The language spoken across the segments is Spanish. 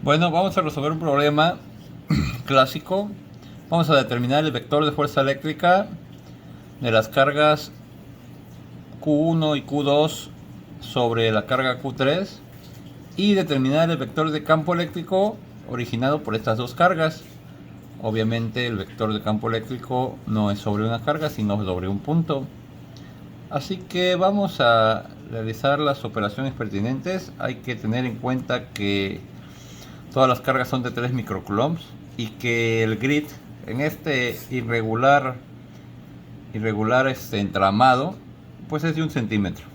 Bueno, vamos a resolver un problema clásico. Vamos a determinar el vector de fuerza eléctrica de las cargas Q1 y Q2 sobre la carga Q3 y determinar el vector de campo eléctrico originado por estas dos cargas. Obviamente el vector de campo eléctrico no es sobre una carga, sino sobre un punto. Así que vamos a realizar las operaciones pertinentes. Hay que tener en cuenta que todas las cargas son de 3 microcoulombs y que el grid en este irregular entramado pues es de 1 centímetro.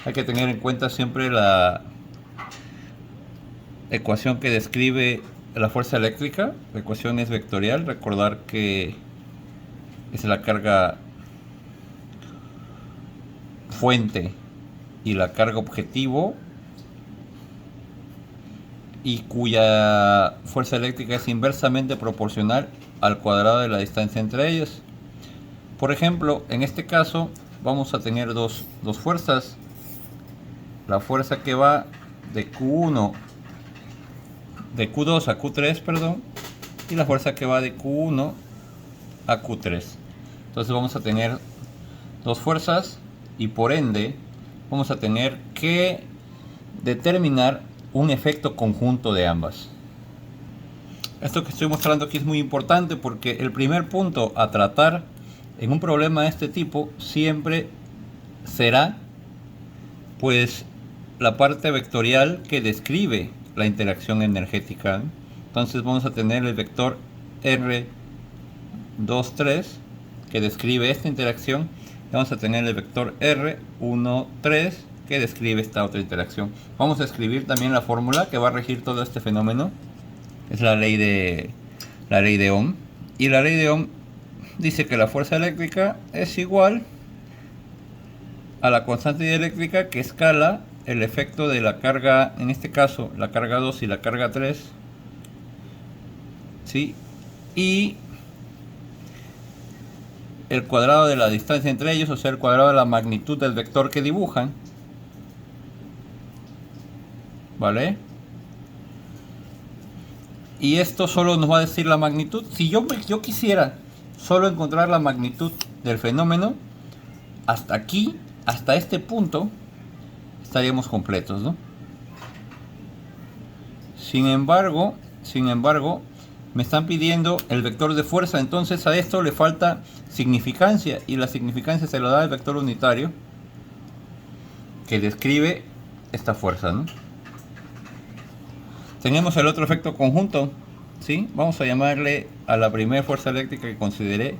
Hay que tener en cuenta siempre la ecuación que describe la fuerza eléctrica. La ecuación es vectorial. Recordar que es la carga fuente y la carga objetivo, y cuya fuerza eléctrica es inversamente proporcional al cuadrado de la distancia entre ellas. Por ejemplo, en este caso vamos a tener dos fuerzas. La fuerza que va de Q2 a Q3, perdón, y la fuerza que va de Q1 a Q3. Entonces vamos a tener dos fuerzas y por ende vamos a tener que determinar un efecto conjunto de ambas. Esto que estoy mostrando aquí es muy importante porque el primer punto a tratar en un problema de este tipo siempre será pues la parte vectorial que describe la interacción energética. Entonces vamos a tener el vector R23 que describe esta interacción, y vamos a tener el vector R13 que describe esta otra interacción. Vamos a escribir también la fórmula que va a regir todo este fenómeno. Es la ley de Ohm, y la ley de Ohm dice que la fuerza eléctrica es igual a la constante dieléctrica que escala el efecto de la carga, en este caso la carga 2 y la carga 3, ¿sí? Y el cuadrado de la distancia entre ellos, o sea, el cuadrado de la magnitud del vector que dibujan, ¿vale? Y esto solo nos va a decir la magnitud. Si yo quisiera solo encontrar la magnitud del fenómeno, hasta aquí, hasta este punto, estaríamos completos, ¿no? Sin embargo, me están pidiendo el vector de fuerza. Entonces a esto le falta significancia, y la significancia se la da el vector unitario que describe esta fuerza, ¿no? Tenemos el otro efecto conjunto, ¿sí? Vamos a llamarle a la primera fuerza eléctrica que consideré,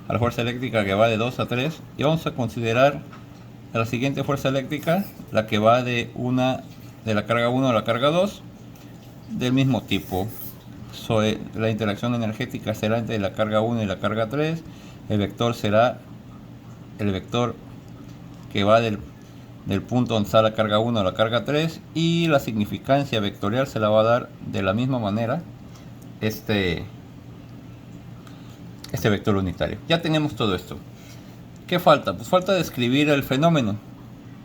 a la fuerza eléctrica que va de 2 a 3, y vamos a considerar a la siguiente fuerza eléctrica, la que va de la carga 1 a la carga 2, del mismo tipo. La interacción energética será entre la carga 1 y la carga 3. El vector será el vector que va del punto donde está la carga 1 a la carga 3, y la significancia vectorial se la va a dar de la misma manera este vector unitario. Ya tenemos todo esto. ¿Qué falta? Pues falta describir el fenómeno.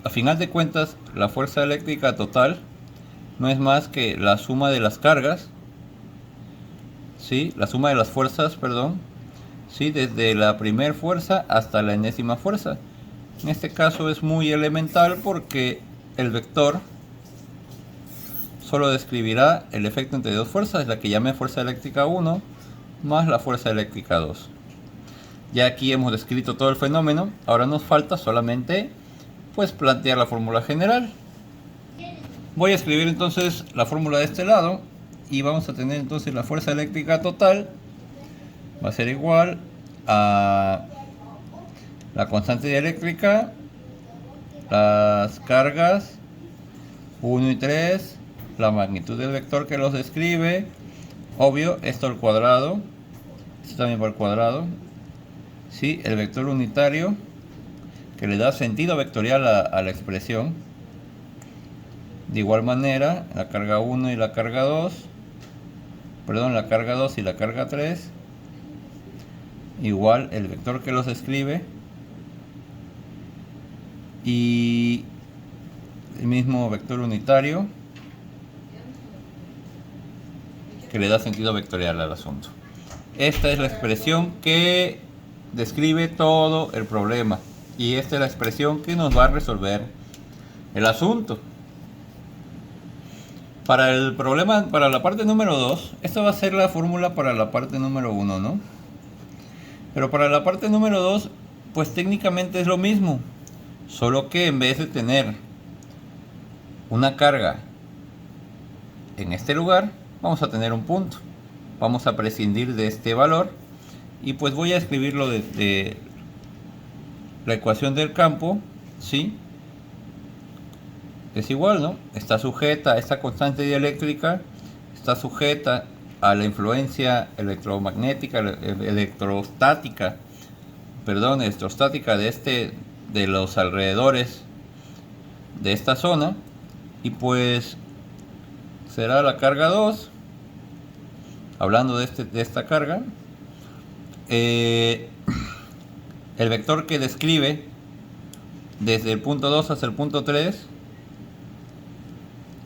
A final de cuentas, la fuerza eléctrica total no es más que la suma de las cargas, ¿sí? La suma de las fuerzas, perdón, ¿sí? Desde la primera fuerza hasta la enésima fuerza. En este caso es muy elemental porque el vector solo describirá el efecto entre dos fuerzas, la que llamé fuerza eléctrica 1 más la fuerza eléctrica 2. Ya aquí hemos descrito todo el fenómeno. Ahora nos falta solamente pues plantear la fórmula general. Voy a escribir entonces la fórmula de este lado, y vamos a tener entonces la fuerza eléctrica total va a ser igual a la constante dieléctrica, las cargas 1 y 3, la magnitud del vector que los describe, obvio, esto al cuadrado, esto también por el cuadrado, ¿sí? El vector unitario que le da sentido vectorial a la expresión. De igual manera, la carga 1 y la carga 2, perdón, la carga 2 y la carga 3, igual el vector que los describe, y el mismo vector unitario que le da sentido vectorial al asunto. Esta es la expresión que describe todo el problema y esta es la expresión que nos va a resolver el asunto. Para el problema, para la parte número 2, esta va a ser la fórmula para la parte número 1, ¿no? Pero para la parte número 2, pues técnicamente es lo mismo, solo que en vez de tener una carga en este lugar, vamos a tener un punto. Vamos a prescindir de este valor y pues voy a escribirlo desde la ecuación del campo, ¿sí? Es igual, ¿no? Está sujeta a esta constante dieléctrica, está sujeta a la influencia electromagnética, electrostática de los alrededores de esta zona, y pues será la carga 2, hablando de esta carga, el vector que describe desde el punto 2 hasta el punto 3,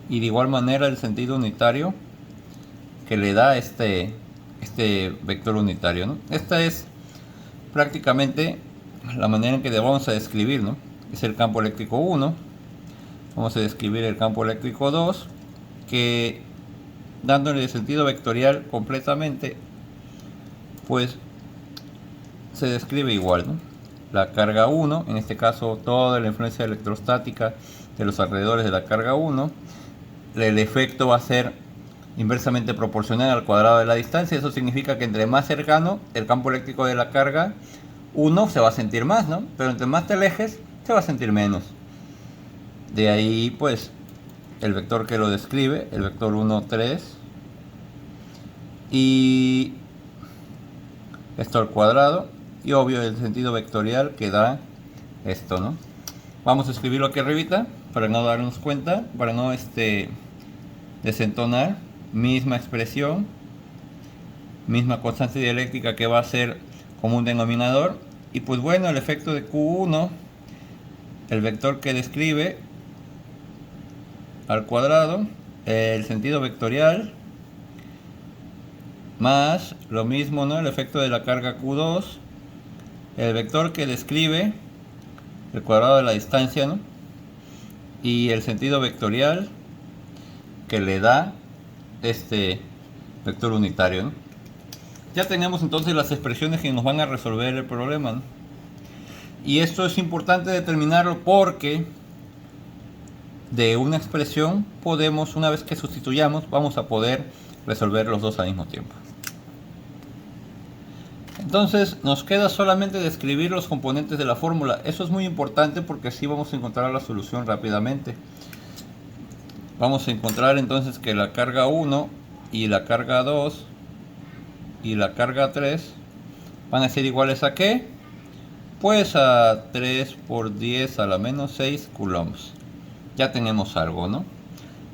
y de igual manera el sentido unitario que le da este vector unitario, ¿no? Esta es prácticamente la manera en que vamos a describir, ¿no? Es el campo eléctrico 1, vamos a describir el campo eléctrico 2, que dándole sentido vectorial completamente, pues se describe igual, ¿no? La carga 1, en este caso toda la influencia electrostática de los alrededores de la carga 1, el efecto va a ser inversamente proporcional al cuadrado de la distancia. Eso significa que entre más cercano el campo eléctrico de la carga 1 se va a sentir más, ¿no? Pero entre más te alejes se va a sentir menos. De ahí pues el vector que lo describe, el vector 1, 3, y esto al cuadrado, y obvio el sentido vectorial que da esto, ¿no? Vamos a escribirlo aquí arribita para no darnos cuenta, para no desentonar. Misma expresión, misma constante dieléctrica que va a ser como un denominador, y pues bueno, el efecto de Q1, el vector que describe al cuadrado, el sentido vectorial, más lo mismo, ¿no? El efecto de la carga Q2, el vector que describe el cuadrado de la distancia, ¿no? Y el sentido vectorial que le da este vector unitario, ¿no? Ya tenemos entonces las expresiones que nos van a resolver el problema, ¿no? Y esto es importante determinarlo porque de una expresión podemos, una vez que sustituyamos, vamos a poder resolver los dos al mismo tiempo. Entonces nos queda solamente describir los componentes de la fórmula. Eso es muy importante porque así vamos a encontrar la solución rápidamente. Vamos a encontrar entonces que la carga 1 y la carga 2 y la carga 3 van a ser iguales a ¿qué? Pues a 3 por 10 a la menos 6 coulombs. Ya tenemos algo, ¿no?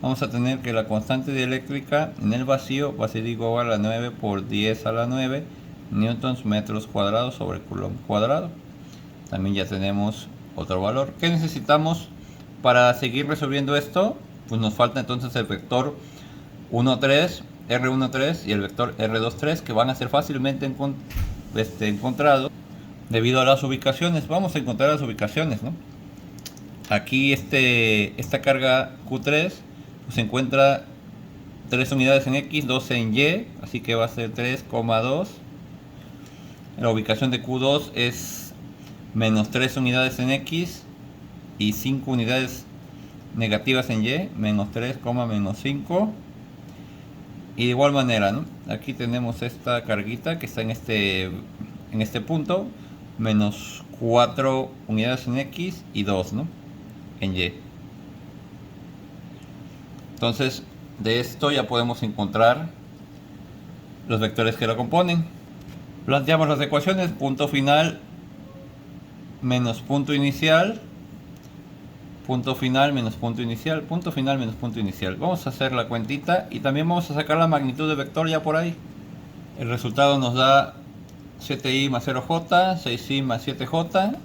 Vamos a tener que la constante dieléctrica en el vacío va a ser igual a 9 por 10 a la 9 newtons metros cuadrados sobre coulomb cuadrado. También ya tenemos otro valor. ¿Qué necesitamos para seguir resolviendo esto? Pues nos falta entonces el vector 1,3, R1,3 y el vector R2,3, que van a ser fácilmente encontrados debido a las ubicaciones. Vamos a encontrar las ubicaciones, ¿no? Aquí esta carga Q3 pues, se encuentra 3 unidades en X, 2 en Y, así que va a ser 3,2. La ubicación de Q2 es menos 3 unidades en X y 5 unidades negativas en Y, menos 3, menos 5. Y de igual manera, ¿no? Aquí tenemos esta carguita que está en este punto, menos 4 unidades en X y 2, ¿no? En Y. Entonces, de esto ya podemos encontrar los vectores que lo componen. Planteamos las ecuaciones: punto final menos punto inicial, punto final menos punto inicial, punto final menos punto inicial. Vamos a hacer la cuentita y también vamos a sacar la magnitud del vector ya por ahí. El resultado nos da 7i más 0j, 6i más 7j.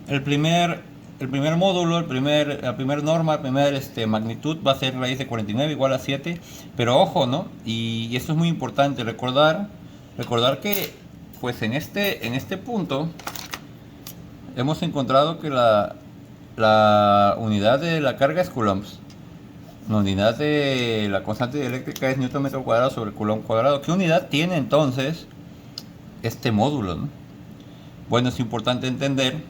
El primer el primer módulo, la primera norma, la primera magnitud va a ser raíz de 49 igual a 7. Pero ojo, ¿no? Y esto es muy importante, recordar que pues en este punto hemos encontrado que la unidad de la carga es coulombs. La unidad de la constante eléctrica es newton metro cuadrado sobre coulomb cuadrado. ¿Qué unidad tiene entonces este módulo, ¿no? Bueno, es importante entender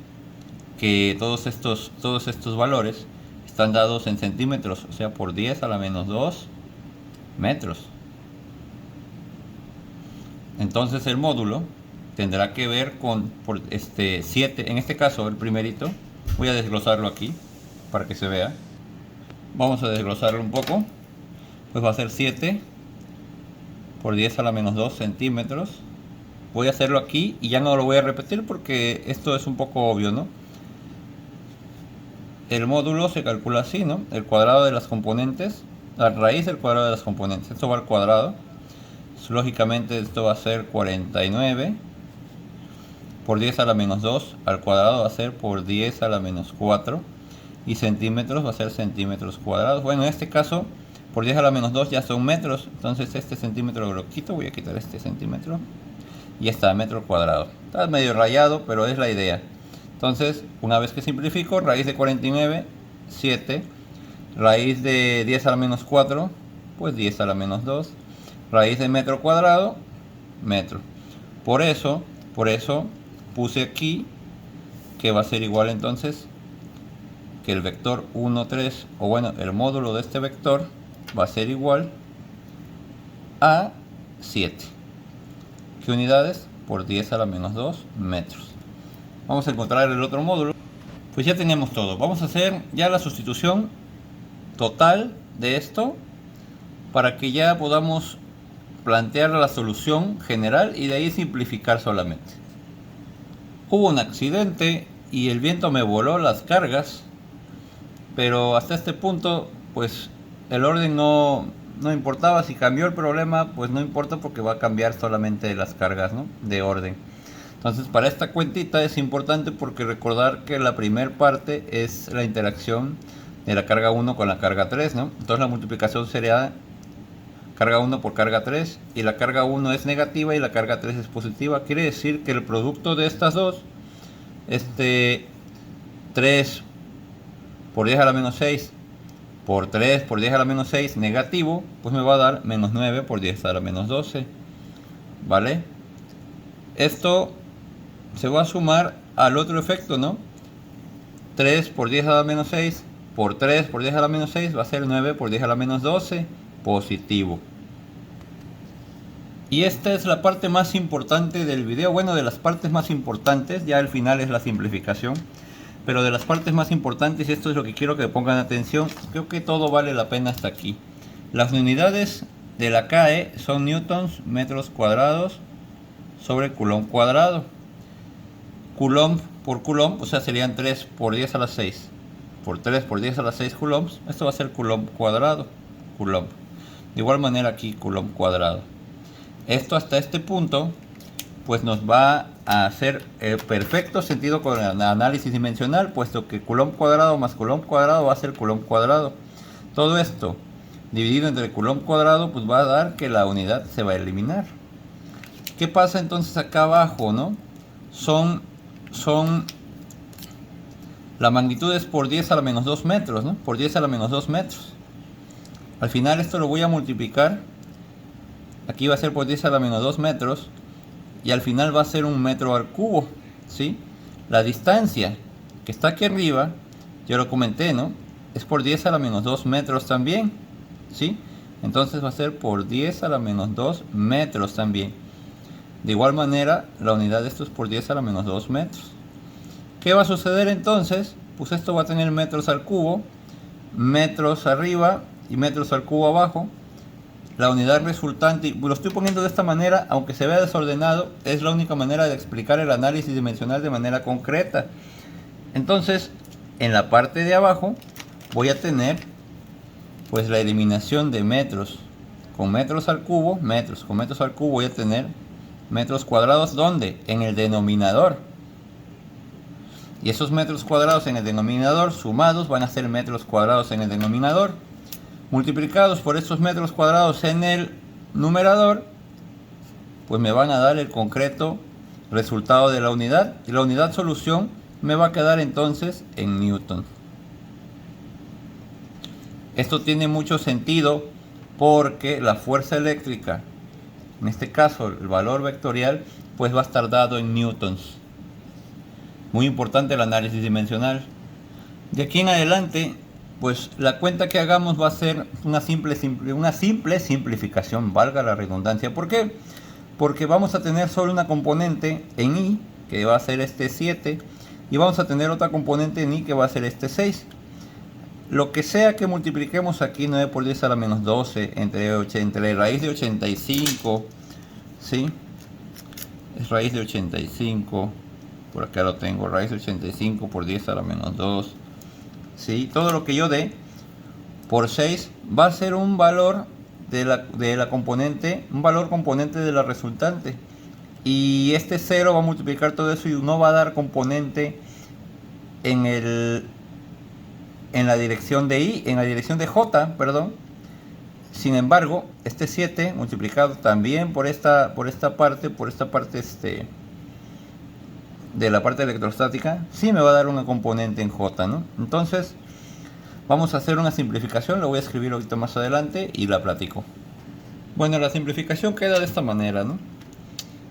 que todos estos valores están dados en centímetros, o sea, por 10 a la menos 2 metros. Entonces el módulo tendrá que ver con 7, en este caso el primerito. Voy a desglosarlo aquí para que se vea. Vamos a desglosarlo un poco. Pues va a ser 7 por 10 a la menos 2 centímetros. Voy a hacerlo aquí y ya no lo voy a repetir porque esto es un poco obvio, ¿no? El módulo se calcula así, ¿no? El cuadrado de las componentes, la raíz del cuadrado de las componentes. Esto va al cuadrado. Lógicamente esto va a ser 49 por 10 a la menos 2 al cuadrado va a ser por 10 a la menos 4 y centímetros va a ser centímetros cuadrados. Bueno, en este caso por 10 a la menos 2 ya son metros, entonces este centímetro lo quito, voy a quitar este centímetro y está metro cuadrado. Está medio rayado, pero es la idea. Entonces, una vez que simplifico, raíz de 49, 7, raíz de 10 a la menos 4, pues 10 a la menos 2, raíz de metro cuadrado, metro. Por eso puse aquí que va a ser igual entonces que el vector 1, 3, o bueno, el módulo de este vector va a ser igual a 7. ¿Qué unidades? Por 10 a la menos 2 metros. Vamos a encontrar el otro módulo. Pues ya tenemos todo. Vamos a hacer ya la sustitución total de esto para que ya podamos plantear la solución general y de ahí simplificar solamente. Hubo un accidente y el viento me voló las cargas, pero hasta este punto pues el orden no importaba. Si cambió el problema, pues no importa porque va a cambiar solamente las cargas, ¿no? De orden. Entonces para esta cuentita es importante porque recordar que la primera parte es la interacción de la carga 1 con la carga 3, ¿no? Entonces la multiplicación sería carga 1 por carga 3 y la carga 1 es negativa y la carga 3 es positiva. Quiere decir que el producto de estas dos, 3 por 10 a la menos 6 por 3 por 10 a la menos 6 negativo, pues me va a dar menos 9 por 10 a la menos 12, ¿vale? Esto se va a sumar al otro efecto, ¿no? 3 por 10 a la menos 6 por 3 por 10 a la menos 6 va a ser 9 por 10 a la menos 12 positivo. Y esta es la parte más importante del video. Bueno, de las partes más importantes, ya al final es la simplificación, pero de las partes más importantes, y esto es lo que quiero que pongan atención, creo que todo vale la pena hasta aquí. Las unidades de la CAE son newtons metros cuadrados sobre coulomb cuadrado. Coulomb por coulomb, o sea, serían 3 por 10 a la 6 por 3 por 10 a la 6 coulombs. Esto va a ser coulomb cuadrado, coulomb. De igual manera aquí coulomb cuadrado. Esto hasta este punto pues nos va a hacer perfecto sentido con el análisis dimensional, puesto que coulomb cuadrado más coulomb cuadrado va a ser coulomb cuadrado. Todo esto dividido entre coulomb cuadrado pues va a dar que la unidad se va a eliminar. ¿Qué pasa entonces acá abajo, no? La magnitud es por 10 a la menos 2 metros, ¿no? Por 10 a la menos 2 metros. Al final esto lo voy a multiplicar. Aquí va a ser por 10 a la menos 2 metros. Y al final va a ser un metro al cubo, ¿sí? La distancia que está aquí arriba, yo lo comenté, ¿no? Es por 10 a la menos 2 metros también, ¿sí? Entonces va a ser por 10 a la menos 2 metros también. De igual manera, la unidad de esto es por 10 a la menos 2 metros. ¿Qué va a suceder entonces? Pues esto va a tener metros al cubo, metros arriba y metros al cubo abajo. La unidad resultante, lo estoy poniendo de esta manera, aunque se vea desordenado, es la única manera de explicar el análisis dimensional de manera concreta. Entonces, en la parte de abajo voy a tener pues la eliminación de metros con metros al cubo, metros con metros al cubo, voy a tener metros cuadrados, ¿dónde? En el denominador. Y esos metros cuadrados en el denominador sumados van a ser metros cuadrados en el denominador, multiplicados por estos metros cuadrados en el numerador, pues me van a dar el concreto resultado de la unidad, y la unidad solución me va a quedar entonces en newton. Esto tiene mucho sentido porque la fuerza eléctrica, en este caso el valor vectorial, pues va a estar dado en newtons. Muy importante el análisis dimensional. De aquí en adelante, pues la cuenta que hagamos va a ser una simple simplificación, valga la redundancia. ¿Por qué? Porque vamos a tener solo una componente en y, que va a ser este 7, y vamos a tener otra componente en y, que va a ser este 6. Lo que sea que multipliquemos aquí, 9 por 10 a la menos 12, entre raíz de 85, ¿sí? Es raíz de 85, por acá lo tengo, raíz de 85 por 10 a la menos 2, ¿sí? Todo lo que yo dé por 6 va a ser un valor de la componente, un valor componente de la resultante. Y este 0 va a multiplicar todo eso y no va a dar componente en la dirección de y, en la dirección de j, perdón. Sin embargo, este 7 multiplicado también por esta parte de la parte electrostática, sí me va a dar una componente en j, ¿no? Entonces, vamos a hacer una simplificación, lo voy a escribir ahorita más adelante y la platico. Bueno, la simplificación queda de esta manera, ¿no?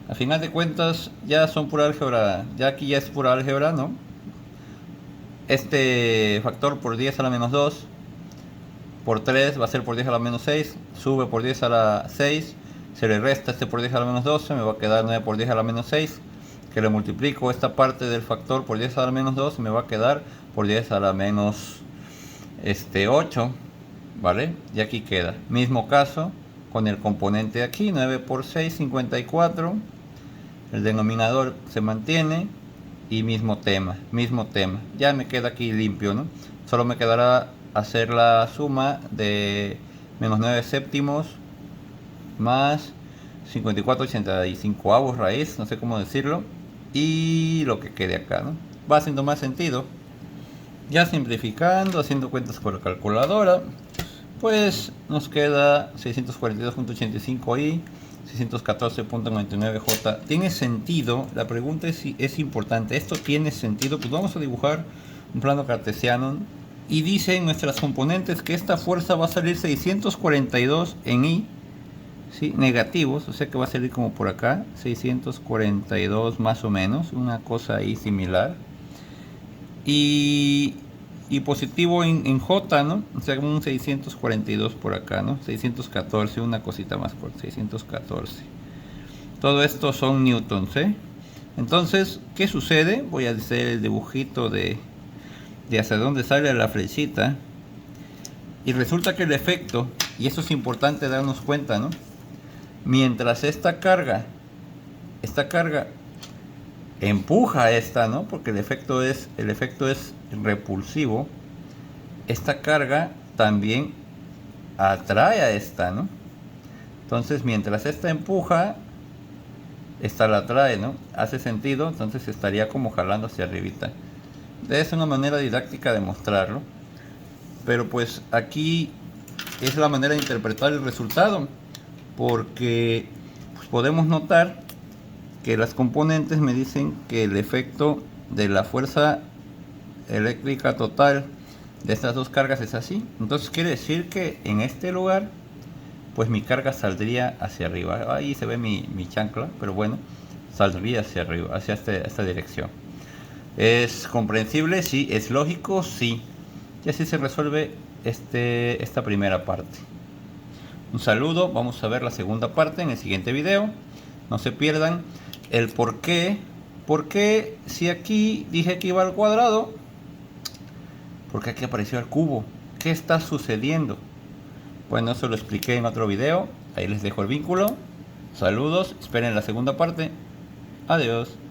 A final de cuentas, ya son pura álgebra, ya aquí ya es pura álgebra, ¿no? Este factor por 10 a la menos 2 por 3 va a ser por 10 a la menos 6, sube por 10 a la 6, se le resta este por 10 a la menos 12, me va a quedar 9 por 10 a la menos 6, que le multiplico esta parte del factor por 10 a la menos 2, me va a quedar por 10 a la menos 8, ¿vale? Y aquí queda. Mismo caso con el componente de aquí, 9 por 6, 54, el denominador se mantiene. Y mismo tema, ya me queda aquí limpio, ¿no? Solo me quedará hacer la suma de menos 9 séptimos más 54/85 raíz, no sé cómo decirlo, y lo que quede acá, ¿no? Va haciendo más sentido. Ya simplificando, haciendo cuentas con la calculadora, pues nos queda 642.85i, 614.99j. ¿Tiene sentido? La pregunta es importante. ¿Esto tiene sentido? Pues vamos a dibujar un plano cartesiano y dice en nuestras componentes que esta fuerza va a salir 642 en i, ¿sí? Negativos, o sea que va a salir como por acá, 642 más o menos, una cosa ahí similar. Y positivo en J, ¿no? O sea, un 642 por acá, ¿no? 614, una cosita más por 614. Todo esto son newtons, ¿eh? Entonces, ¿qué sucede? Voy a hacer el dibujito de hacia dónde sale la flechita. Y resulta que el efecto, y eso es importante darnos cuenta, ¿no? Mientras esta carga empuja a esta, ¿no? Porque el efecto es repulsivo. Esta carga también atrae a esta, ¿no? Entonces, mientras esta empuja, esta la atrae, ¿no? Hace sentido, entonces estaría como jalando hacia arribita. Es una manera didáctica de mostrarlo. Pero pues aquí es la manera de interpretar el resultado. Porque pues, podemos notar que las componentes me dicen que el efecto de la fuerza eléctrica total de estas dos cargas es así. Entonces quiere decir que en este lugar pues mi carga saldría hacia arriba. Ahí se ve mi chancla, pero bueno, saldría hacia arriba, hacia esta dirección. ¿Es comprensible? Sí. ¿Es lógico? Sí. Y así se resuelve esta primera parte. Un saludo, vamos a ver la segunda parte en el siguiente video. No se pierdan el por qué. ¿Por qué si aquí dije que iba al cuadrado? ¿Por qué aquí apareció el cubo? ¿Qué está sucediendo? Bueno, eso lo expliqué en otro video. Ahí les dejo el vínculo. Saludos, esperen la segunda parte. Adiós.